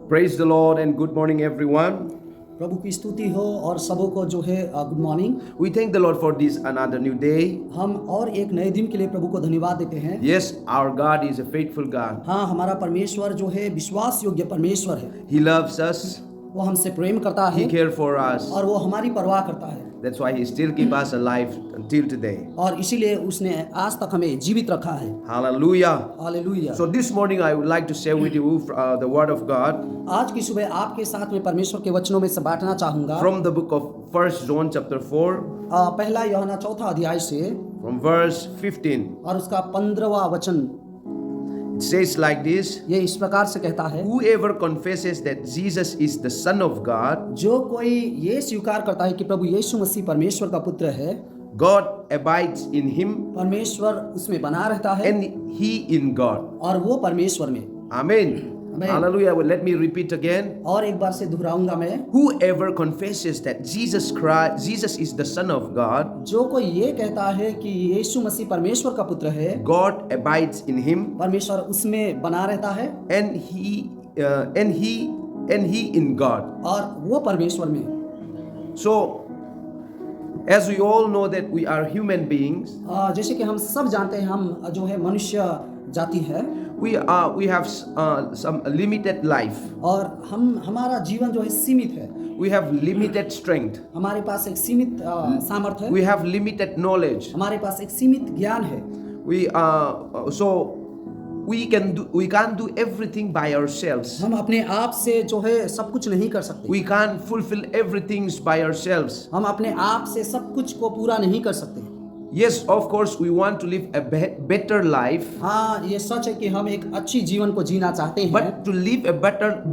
Praise the Lord and good morning, everyone. प्रभु की स्तुति हो और सबों को जो है good morning. We thank the Lord for this another new day. हम और एक नए दिन के लिए प्रभु को धन्यवाद देते हैं। Yes, our God is a faithful God. हाँ, हमारा परमेश्वर जो है विश्वास योग्य परमेश्वर है। He loves us. वो हमसे प्रेम करता है He cares for us. और वो हमारी परवाह करता है। That's why He still keep us alive until today. और इसीलिए उसने आज तक हमें जीवित रखा है। Hallelujah. Hallelujah. So this morning I would like to share with you the Word of God आज की सुबह आपके साथ में परमेश्वर के वचनों में से बांटना चाहूंगा। from the book of 1 John chapter 4 पहला यूहन्ना चौथा अध्याय से from verse 15. और उसका 15वां वचन It says like this. ये इस प्रकार से कहता है, Whoever confesses that Jesus is the Son of God, जो कोई ये स्वीकार करता है कि प्रभु यीशु मसीह परमेश्वर का पुत्र है, God abides in him परमेश्वर उसमें बना रहता है and he in God. और वो परमेश्वर में। Amen. Amen. Hallelujah. Well, let me repeat again. और एक बार से दोहराऊंगा मैं, Whoever confesses that Jesus is the Son of God, जो कोई ये कहता है कि यीशु मसीह परमेश्वर का पुत्र है, God abides in him परमेश्वर उसमें बना रहता है and he in God. और वो परमेश्वर में। So, as we all know that we are human beings, जैसे कि हम सब जानते हैं, हम जो है मनुष्य जाति है we have some limited life. और हमारा जीवन जो है सीमित है। We have limited strength. हमारे पास एक सीमित सामर्थ्य है। We have limited knowledge. हमारे पास एक सीमित ज्ञान है। We can't do everything by ourselves. हम अपने आप से जो है सब कुछ नहीं कर सकते। We can't fulfill everything by ourselves. हम अपने आप से सब कुछ को पूरा नहीं कर सकते। Yes, of course, we want to live a better life. हाँ, ये सच है कि हम एक अच्छी जीवन को जीना चाहते हैं। But to live a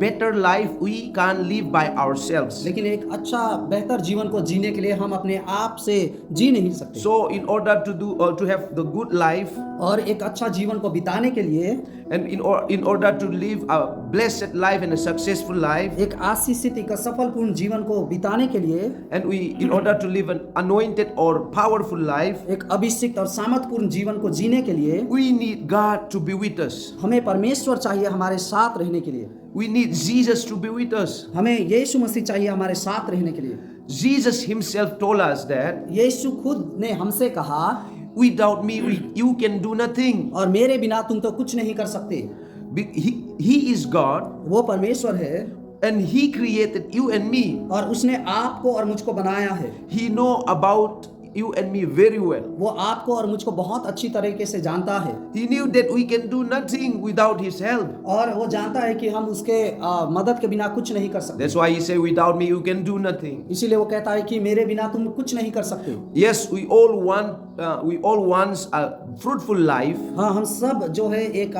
better life, we can't live by ourselves. लेकिन एक अच्छा बेहतर जीवन को जीने के लिए हम अपने आप से जी नहीं सकते। So, in order to have the good life, और एक अच्छा जीवन को बिताने के लिए and in order to live a blessed life and a successful life, एक आशीषित एक सफलपूर्ण जीवन को बिताने के लिए and in order to live an anointed or powerful life, एक अभिषिक्त और सामर्थपूर्ण जीवन को जीने के लिए we need God to be with us. हमें परमेश्वर चाहिए हमारे साथ रहने के लिए। We need Jesus to be with us. हमें यीशु मसीह चाहिए हमारे साथ रहने के लिए। Jesus himself told us that यीशु खुद ने हमसे कहा, without me you can do nothing. और मेरे बिना तुम तो कुछ नहीं कर सकते। He is God वो परमेश्वर है and he created you and me. और उसने आपको और मुझको बनाया है। He know about you and me very well. वो आपको और मुझको बहुत अच्छी तरीके से जानता है। He knew that we can do nothing without his help. और वो जानता है कि हम उसके मदद के बिना कुछ नहीं कर सकते। That's why he say without me you can do nothing. इसीलिए वो कहता है कि मेरे बिना तुम कुछ नहीं कर सकते। Yes, we all want a fruitful life. हाँ, हम सब जो है एक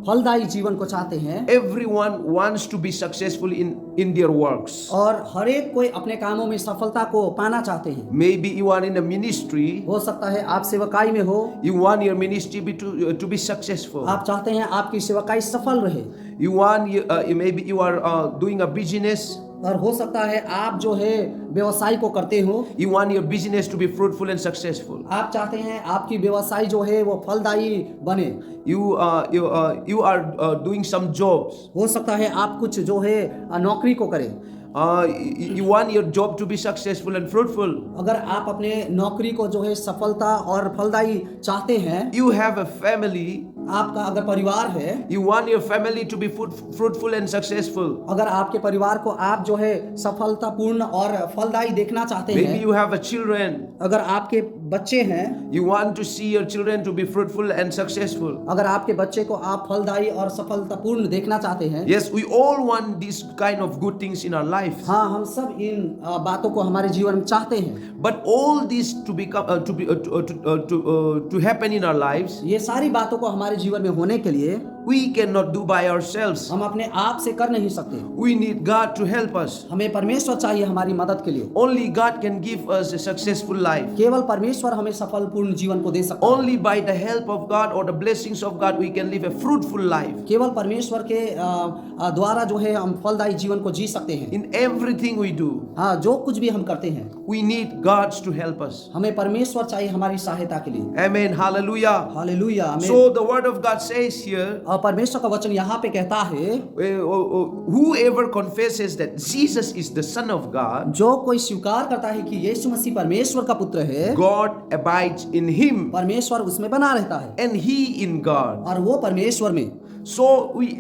फलदायी जीवन को चाहते हैं। Everyone wants to be successful in their works. और हर एक कोई अपने कामों में सफलता को पाना चाहते हैं। Maybe you are in a ministry. हो सकता है आप सेवकाई में हो। You want your ministry to be successful. आप चाहते हैं आपकी सेवकाई सफल रहे। Maybe you are doing a business. और हो सकता है आप जो है व्यवसाय को करते हो। You want your business to be fruitful and successful. आप चाहते हैं आपकी व्यवसाय जो है वो फलदायी बने। You are doing some jobs. हो सकता है आप कुछ जो है नौकरी को करें। You want your job to be successful and fruitful. अगर आप अपने नौकरी को जो है सफलता और फलदायी चाहते हैं। You have a family. आपका अगर परिवार है, you want your family to be fruitful and successful. अगर आपके परिवार को आप जो है सफलतापूर्ण और फलदायी देखना चाहते हैं। Maybe you have a children. अगर आपके बच्चे हैं, you want to see your children to be fruitful and successful. अगर आपके बच्चे को आप फलदायी और सफलतापूर्ण देखना चाहते हैं। Yes, we all want this kind of good things in our life. हाँ, हम सब इन बातों को हमारे जीवन में चाहते हैं। But all this to happen in our lives, ये सारी बातों को हमारे जीवन में होने के लिए we cannot do by ourselves. हम अपने आप से कर नहीं सकते। We need God to help us. हमें परमेश्वर चाहिए हमारी मदद के लिए। Only God can give us a successful life. केवल परमेश्वर हमें सफलपूर्ण जीवन को दे सकता है। Only by the help of God or the blessings of God we can live a fruitful life. केवल परमेश्वर के द्वारा जो है हम फलदायी जीवन को जी सकते हैं। In everything we do, हाँ, जो कुछ भी हम करते हैं, we need God to help us. हमें परमेश्वर चाहिए हमारी सहायता के लिए। Amen. Hallelujah. Hallelujah. So the word of God says here, परमेश्वर का वचन यहाँ पे कहता है, whoever confesses that Jesus is the Son of God, जो कोई स्वीकार करता है कि यीशु मसीह परमेश्वर का पुत्र है, God abides in him परमेश्वर उसमें बना रहता है and he in God. और वो परमेश्वर में। So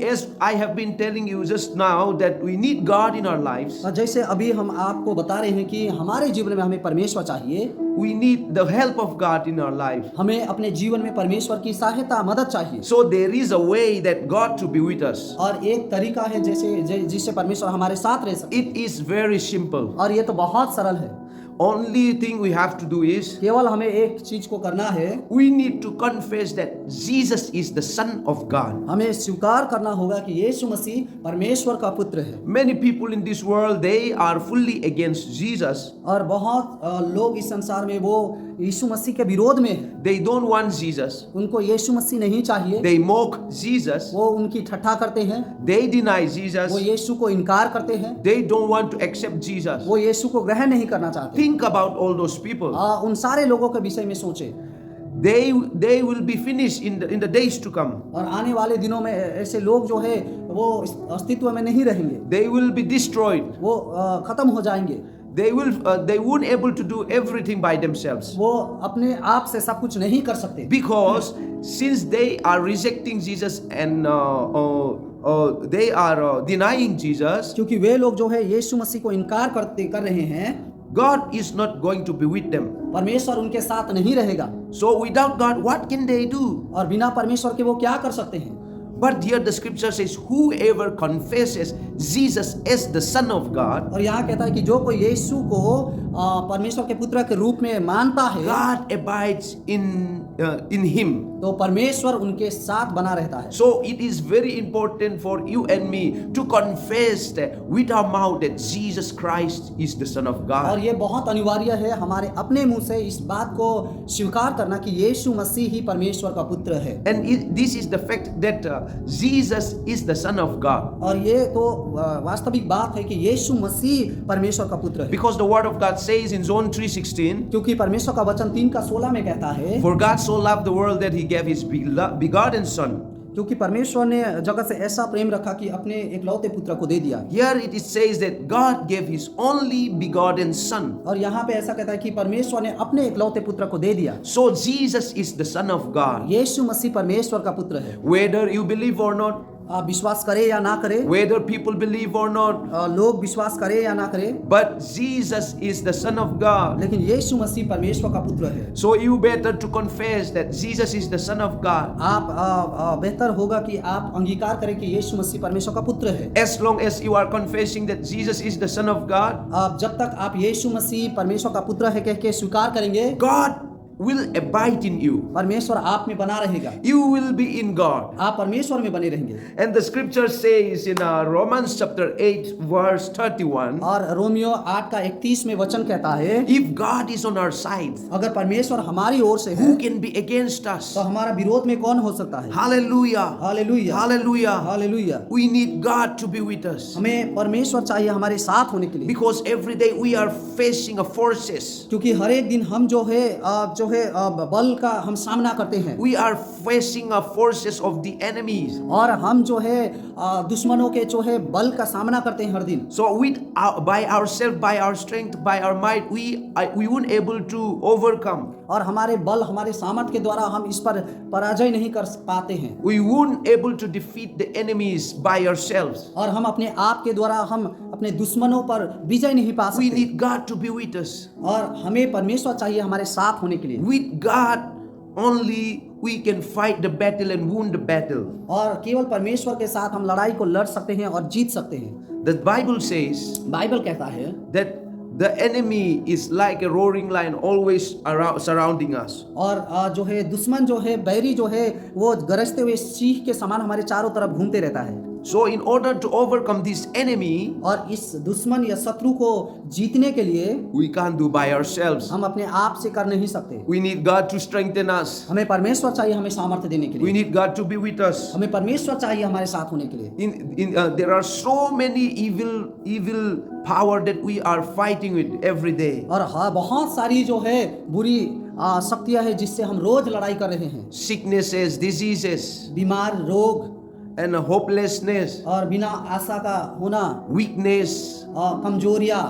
as I have been telling you just now that we need God in our lives. और जैसे अभी हम आपको बता रहे हैं कि हमारे जीवन में हमें परमेश्वर चाहिए, We need the help of God in our life. हमें अपने जीवन में परमेश्वर की सहायता मदद चाहिए। So there is a way that God to be with us. और एक तरीका है जिससे परमेश्वर हमारे साथ रह सके, It is very simple. और ये तो बहुत सरल है। Only thing we have to do is केवल हमें एक चीज को करना है, we need to confess that Jesus is the Son of God. हमें स्वीकार करना होगा कि यीशु मसीह परमेश्वर का पुत्र है। Many people in this world, they are fully against Jesus. और बहुत लोग इस संसार में वो यीशु मसीह के विरोध में है, They don't want Jesus. उनको यीशु मसीह नहीं चाहिए, They mock Jesus. वो उनकी ठट्ठा करते हैं, They deny वो Jesus. यीशु को इनकार करते हैं, They don't want to accept Jesus. वो यीशु को ग्रहण नहीं करना चाहते। Think about all those people. उन सारे लोगों के विषय में सोचे, They will be finished in the days to come. और आने वाले दिनों में ऐसे लोग जो है वो अस्तित्व में नहीं रहेंगे, They will be destroyed. वो खत्म हो जाएंगे। They won't able to do everything by themselves. वो अपने आप से सब कुछ नहीं कर सकते, Because since they are rejecting Jesus and they are denying Jesus, क्योंकि वे लोग जो है यीशु मसीह को इनकार कर रहे हैं, God is not going to be with them. परमेश्वर उनके साथ नहीं रहेगा। So without God, what can they do? और बिना परमेश्वर के वो क्या कर सकते हैं? But here the scripture says, whoever confesses Jesus as the Son of God, और यहाँ कहता है कि जो कोई यीशु को परमेश्वर के पुत्र के रूप में मानता है, God abides in him. तो परमेश्वर उनके साथ बना रहता है। So it is very important for you and me to confess that with our mouth that Jesus Christ is the Son of और God. ये बहुत अनिवार्य है हमारे अपने मुंह से इस बात को स्वीकार करना कि यीशु मसीह ही परमेश्वर का पुत्र है। And this is the fact that Jesus is the Son of God. और ये तो वास्तविक बात है कि यीशु मसीह परमेश्वर का पुत्र है, Because the word of God says in John 3:16, क्योंकि परमेश्वर का वचन 3:16 में कहता है, for God so loved the world that he gave his begotten Son. क्योंकि परमेश्वर ने जगत से ऐसा प्रेम रखा कि अपने एकलौते पुत्र को दे दिया। Here it says that God gave his only begotten Son. और यहाँ पे ऐसा कहता है कि परमेश्वर ने अपने एकलौते पुत्र को दे दिया। So Jesus is the Son of God. यीशु मसीह परमेश्वर का पुत्र है। Whether you believe or not, आप विश्वास करें या ना करें, whether people believe or not, लोग विश्वास करें या ना करें, but Jesus is the Son of God. लेकिन यीशु मसीह परमेश्वर का पुत्र है। So you better to confess that Jesus is the Son of God. आप बेहतर होगा कि आप अंगीकार करें कि यीशु मसीह परमेश्वर का पुत्र है। As long as you are confessing that Jesus is the Son of God, जब तक आप यीशु मसीह परमेश्वर का पुत्र है कह के स्वीकार करेंगे, God will abide in you. परमेश्वर आप में बना रहेगा, You will be in God. आप परमेश्वर में बने रहेंगे। And the scripture says in Romans chapter 8 verse 31, और रोमियो 8 का 31 में वचन कहता है, if God is on our side, अगर परमेश्वर हमारी ओर से है who can be against us? तो हमारा विरोध में कौन हो सकता है? Hallelujah. Hallelujah, Hallelujah. Hallelujah. We need God to be with us. हमें परमेश्वर चाहिए हमारे साथ होने के लिए, Because every day we are facing a forces. क्योंकि हर एक दिन हम जो है बल का हम सामना करते हैं, We are facing a forces of the enemies. और हम जो है दुश्मनों के जो है बल का सामना करते हैं हर दिन। So by ourselves, by our strength, by our might, we weren't able to overcome. और हमारे बल हमारे सामर्थ के द्वारा हम इस पर पराजय नहीं कर पाते हैं, We weren't able to defeat the enemies by ourselves. और हम अपने आप के द्वारा हम अपने दुश्मनों पर विजय नहीं पा We सकते। need God to be with us. और हमें परमेश्वर चाहिए हमारे साथ होने के लिए। With God only we can fight the battle and win the battle. और केवल परमेश्वर के साथ हम लड़ाई को लड़ सकते हैं और जीत सकते हैं। The Bible says बाइबल कहता है that the enemy is like a roaring lion always around surrounding us. और जो है दुश्मन जो है बैरी जो है वो गरजते हुए सिंह के समान हमारे चारों तरफ घूमते रहता है। So in order to overcome this enemy, और इस दुश्मन या शत्रु को जीतने के लिए we can't do by ourselves. हम अपने आप से कर नहीं सकते, We need God to strengthen us. हमें परमेश्वर चाहिए हमें सामर्थ्य देने के We लिए, need God to be with us. हमें परमेश्वर चाहिए हमारे साथ होने के लिए। There are so many evil power that we are fighting with every day. और हाँ बहुत सारी जो है बुरी शक्तियां हैं जिससे हम रोज लड़ाई कर रहे हैं। Sicknesses, diseases. बीमार, रोग, and hopelessness, और बिना आशा का होना, weakness, कमजोरियाँ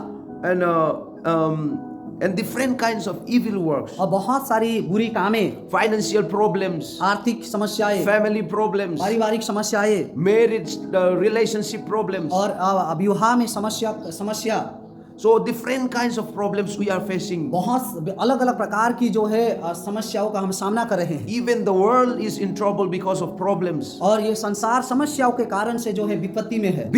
and different kinds of evil works, और बहुत सारी बुरी कामें, financial problems, आर्थिक समस्याएं, family problems, पारिवारिक समस्याएं marriage relationship problems. और विवाह में समस्या So different kinds of problems we are facing. बहुत अलग अलग प्रकार की जो है समस्याओं का हम सामना कर रहे हैं। Even the world is in trouble because of problems. और ये संसार समस्याओं के कारण से जो है विपत्ति में है।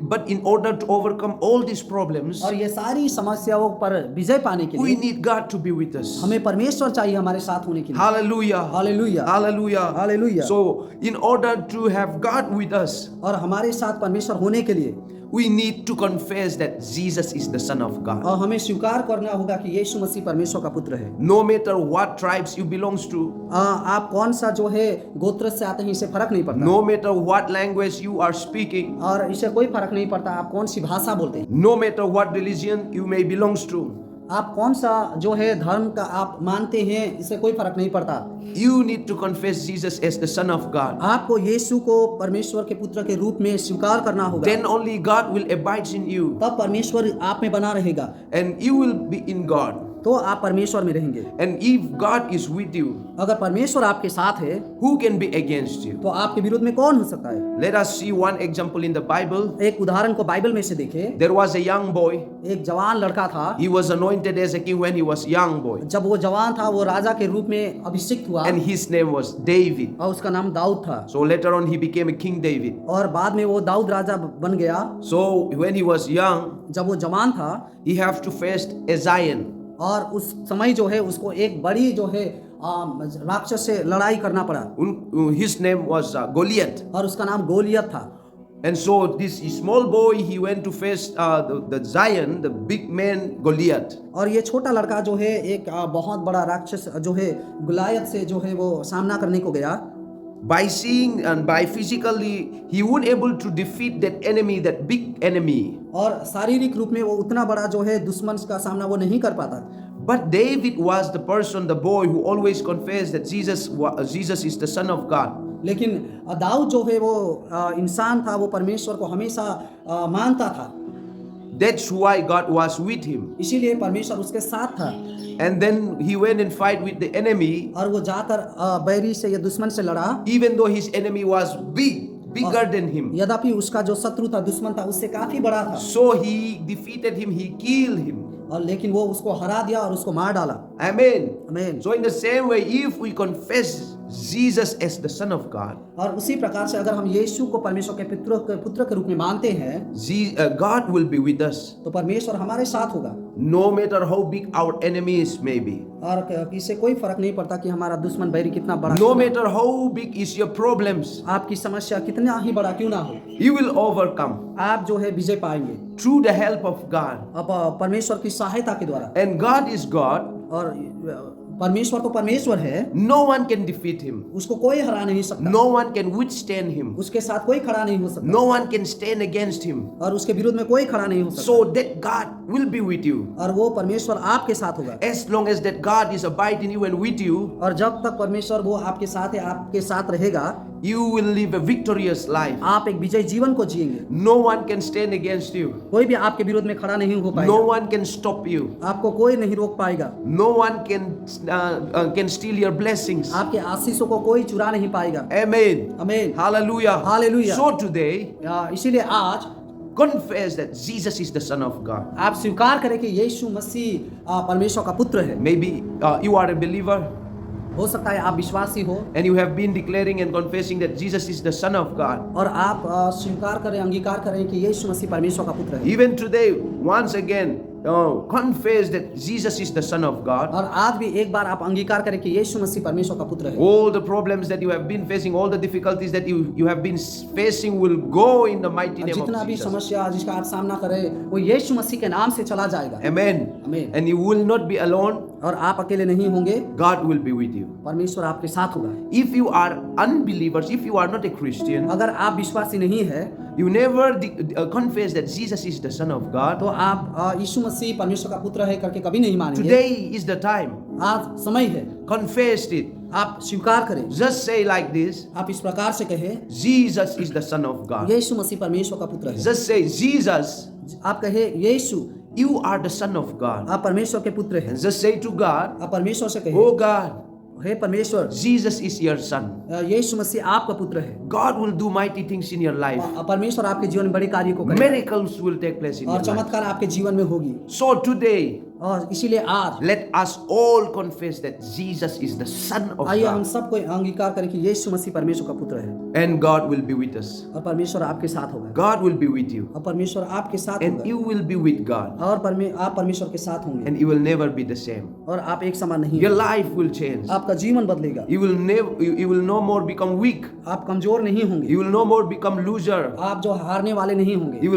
But in order to overcome all these problems, और ये सारी समस्याओं पर विजय पाने के we लिए need God to be with us. हमें परमेश्वर चाहिए हमारे साथ होने के लिए। Hallelujah. Hallelujah. Hallelujah. Hallelujah. So in order to have God with us, और हमारे साथ परमेश्वर होने के लिए we need to confess that Jesus is the Son of God. और हमें स्वीकार करना होगा कि यीशु मसीह परमेश्वर का पुत्र है। No matter what tribes you belongs to, आप कौन सा जो है गोत्र से आते हैं इससे फर्क नहीं पड़ता। no matter what language you are speaking, और इससे कोई फर्क नहीं पड़ता आप कौन सी भाषा बोलते हैं। no matter what religion you may belongs to, आप कौन सा जो है धर्म का आप मानते हैं इससे कोई फर्क नहीं पड़ता। you need to confess Jesus as the Son of God. आपको यीशु को परमेश्वर के पुत्र के रूप में स्वीकार करना होगा। Then only God will abide in you, तब परमेश्वर आप में बना रहेगा and you will be in God. तो आप परमेश्वर में रहेंगे। And if God is with you, अगर परमेश्वर आपके साथ है who can be against you? तो आपके विरुद्ध में कौन हो सकता है। Let us see one example in the Bible. एक उदाहरण को बाइबल में से देखें। There was a young boy. एक जवान लड़का था। He was anointed as a king when he was young boy, जब वो जवान था वो राजा के रूप में अभिषिक्त हुआ and his name was David. और उसका नाम दाऊद था। So later on he became a King David. और बाद में वो दाऊद राजा बन गया। So when he was young, जब वो जवान था he have to face a giant. और उस समय जो है उसको एक बड़ी जो है राक्षस से लड़ाई करना पड़ा। His name was Goliath. और उसका नाम गोलियत था। And so this small boy, he went to face the giant, the big man Goliath. और ये छोटा लड़का जो है एक बहुत बड़ा राक्षस जो है गुलायत से जो है वो सामना करने को गया। By seeing and by physically, he won't able to defeat that enemy, that big enemy. और शारीरिक रूप में वो उतना बड़ा जो है दुश्मन का सामना वो नहीं कर पाता। But David was the person, the boy who always confessed that Jesus is the Son of God. लेकिन दाऊद जो है वो इंसान था, वो परमेश्वर को हमेशा मानता था। That's why God was with him. इसीलिए परमेश्वर उसके साथ था। And then he went and fight with the enemy. और वो जाकर बैरी से या दुश्मन से लड़ा। Even though his enemy was bigger than him. यद्यपि उसका जो शत्रु था, दुश्मन था, उससे काफी बड़ा था। So he defeated him, he killed him. और लेकिन वो उसको हरा दिया और उसको मार डाला। Amen. Amen. So in the same way, if we confess Jesus as the Son of God, और उसी प्रकार से अगर हम यीशु को परमेश्वर के पुत्र के रूप में मानते हैं, God will be with us. तो परमेश्वर हमारे साथ होगा। No matter how big our enemies may be. और इससे कोई फर्क नहीं पड़ता कि हमारा दुश्मन बैरी कितना बड़ा। No matter how big is your problems, आपकी समस्या कितना ही बड़ा क्यों ना हो, you will overcome आप जो है विजय पाएंगे through the help of God. अब परमेश्वर की सहायता के द्वारा। And God is God. और परमेश्वर तो परमेश्वर है, No one can defeat him. उसको कोई हरा नहीं सकता। No one can withstand him. उसके साथ कोई खड़ा नहीं हो सकता। No one can stand against him. और उसके विरुद्ध में कोई खड़ा नहीं हो सकता। So that God will be with you. और वो परमेश्वर आपके साथ होगा। As long as that God is abiding you and with you, और जब तक परमेश्वर वो आपके साथ है, आपके साथ रहेगा, you will live a victorious life. आप एक विजय जीवन को जिएंगे। No one can stand against you. कोई भी आपके विरोध में खड़ा नहीं हो पाएगा। No one can stop you. आपको कोई नहीं रोक पाएगा। No one can steal your blessings. आपके आशीषों को कोई चुरा नहीं पाएगा। Amen. आमीन। Hallelujah. Hallelujah. So today, इसीलिए आज confess that Jesus is the Son of God. आप स्वीकार करें कि यीशु मसीह परमेश्वर का पुत्र है। Maybe you are a believer हो सकता है आप विश्वासी हो and you have been declaring and confessing that Jesus is the Son of God. और आप स्वीकार करें, अंगीकार करें कि यीशु मसीह परमेश्वर का पुत्र है। Even today, once again, confess that Jesus is the Son of God. और आज भी एक बार आप अंगीकार करें कि यीशु मसीह परमेश्वर का पुत्र है। All the problems that you have been facing, all the difficulties that you have been facing will go in the mighty name जितना of भी Jesus. समस्या जिसका आप सामना करें वो यीशु मसीह के नाम से चला जाएगा। Amen. Amen. And you will not be alone. और आप अकेले नहीं होंगे, God will be with you. परमेश्वर आपके साथ होगा। If you are unbelievers, if you are not a Christian, अगर आप विश्वासी नहीं है you never confess that Jesus is the Son of God, तो आप यीशु मसीह परमेश्वर का पुत्र है करके कभी नहीं मानेंगे। today is the time. आज समय है, Confess it. आप स्वीकार करें, Just say like this, आप इस प्रकार से कहें, Jesus is the Son of God. यीशु मसीह परमेश्वर का पुत्र है। Just say, Jesus, आप कहे यीशु you are the Son of God. आप परमेश्वर के पुत्र हैं। And just say to God, आप परमेश्वर से कहे, oh God, हे परमेश्वर, Jesus is your Son. यीशु मसीह आपका पुत्र है। God will do mighty things in your life. परमेश्वर आपके जीवन में बड़े कार्य को करेगा Miracles will take place in और your life. चमत्कार आपके जीवन में होगी। So today, और इसीलिए आज let us all confess that Jesus is the Son of आइए हम God. सबको अंगीकार करें कि यीशु मसीह परमेश्वर का पुत्र है And God will be with us. और परमेश्वर आपके साथ होगा God will be with you. और परमेश्वर आपके साथ And होगा you will be with God. और आप परमेश्वर के साथ होंगे And you will never be the same. और आप एक समान नहीं Your हैं। life will change. आपका जीवन बदलेगा, You will no more become weak. आप कमजोर नहीं होंगे, You will no more become loser. आप जो हारने वाले नहीं होंगे, You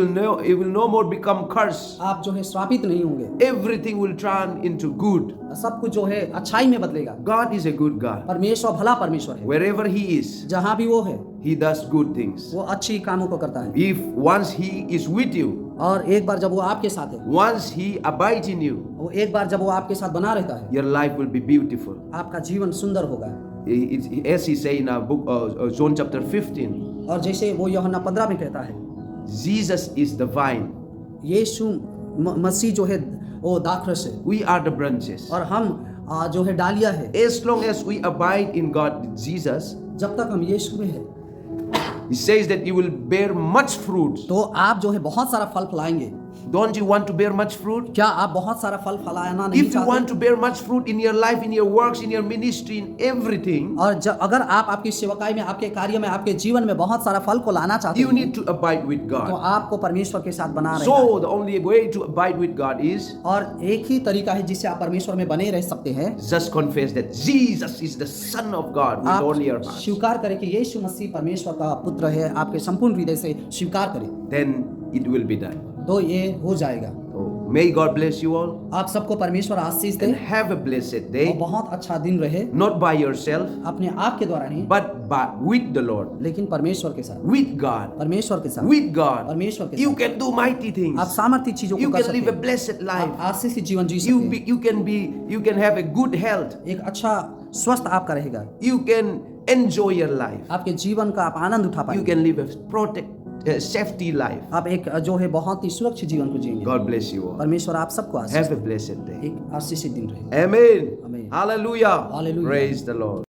will no more become cursed. आप जो है श्रापित नहीं होंगे, Everything will turn into good. सब कुछ जो है अच्छाई में बदलेगा। God is a good God. परमेश्वर भला परमेश्वर है, Wherever He is, जहाँ भी वो है He does good things. वो अच्छी कामों को करता है। If once He is with you, और एक बार जब वो आपके साथ है, once He abides in you, वो एक बार जब वो आपके साथ बना रहता है, your life will be beautiful. आपका जीवन सुंदर होगा। As He say in our book, John chapter 15, और जैसे वो यूहन्ना 15 में कहता है, Jesus is the vine. यीशु मसीह जो है वो दाखरस है We are the branches. और हम जो है डालियां है। As long as we abide in God, Jesus, जब तक हम यीशु में है He says that you will bear much fruit. तो आप जो है बहुत सारा फल फलाएंगे। Don't you want to bear much fruit? क्या आप बहुत सारा फल फलाना नहीं If you want चाहते? to bear much fruit in your life, in your works, in your ministry, in everything, और अगर आप आपकी सेवकाई में, आपके कार्य में, आपके जीवन में बहुत सारा फल को लाना चाहते you हैं, need to abide with तो God. आपको परमेश्वर के साथ बना रहना है। So the only way to abide with God is और एक ही तरीका है जिससे आप परमेश्वर में बने रह सकते हैं। just confess that Jesus is the Son of God with all your आप heart. स्वीकार करें कि यीशु मसीह परमेश्वर का पुत्र है, आपके संपूर्ण हृदय से स्वीकार करें, Then it will be done. तो ये हो जाएगा। So may God bless you all आप सबको परमेश्वर आशीष दे and have a blessed और day. बहुत अच्छा दिन रहे, Not by yourself, अपने आप के द्वारा नहीं, but with the Lord, लेकिन परमेश्वर के साथ, with God, परमेश्वर के साथ, with God. परमेश्वर के You साथ can do mighty things. आप सामर्थ्य चीजों You को कर can live सकते a हैं। blessed life. आप आशीषित जीवन जी सकते हैं। You can have a good health. एक अच्छा स्वस्थ आपका रहेगा। You can enjoy your life. आपके जीवन का आप आनंद उठा You पाएंगे। can live a safety life. आप एक जो है बहुत ही सुरक्षित जीवन को जिएंगे। God bless you all. परमेश्वर आप सबको आशीष Have a blessed day. एक आशीषित दिन रहे। Amen. Amen. Hallelujah. Hallelujah. Praise the Lord.